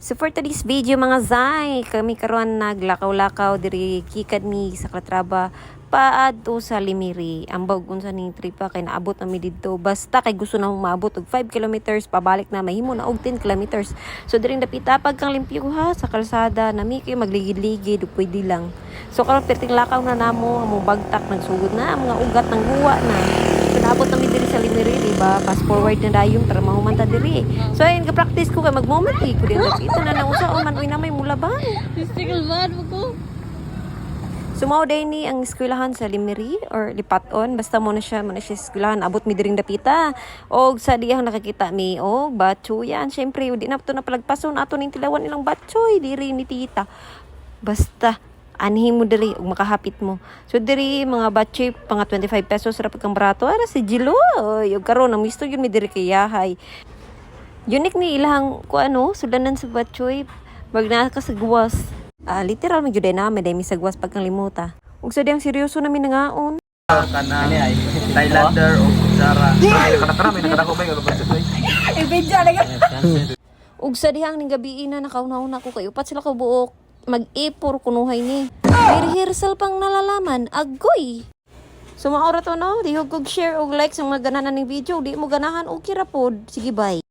So for today's video mga zay, kami karon naglakaw-lakaw diri kikad mi sa Calatrava paadto sa Limiri. Ang bawgon sa ning tripa kay naabot na mi didto. Basta kay gusto na maabot og 5 kilometers pabalik na mahimo na og 10 kilometers. So diri dapita pag kang limpyo ha sa kalsada nami kay magligid-ligid pwede lang. So karon perting lakaw na namo among bagtak nagsugod na mga ugat ng guwa na. Naabot na mi diri sa Limiri, diba? Fast forward na dayong tara mahumanta diri. So ayun ka practice ko kay mag-moment ko din dapita na nang usa man uy na may mulaban. Stickle bad mo ko. Sumaw day ni ang eskwelahan sa Limiri or Lipaton. Basta mo na siya eskwelahan. Abot mi diring dapita. Og sa diyang nakakita mi, batcho yan. Siyempre, di na ito napalagpason. Ato ning tilawan ilang batchoy. Diri ni tita. Basta, anhin mo diri og makahapit mo. So diri mga batchoy, mga 25 pesos ra pagkang barato. Ara si Jilo. Yung karon ang misto yun mi diri kay Yahay. Unique ni ilang sudanan sa batchoy. Magna ka sa guwas. Literal man jud na may demi sagwas pagkalimuta. Ug sa diyang seryoso namin nangaon. Kanang Thailander o Sara. Ay, nakadako ba yung balay? Ibidya na ka. Ug sa dihang ning gabi na nakauna-una ko kay upat sila ka buok. Mag-ipor kunuhay ni. May rehearsal pang nalalaman. Agoy. So maura to no, dihog kog share og like sa mga ganahan ning video. Di mo ganahan okay ra pod. Sige bye.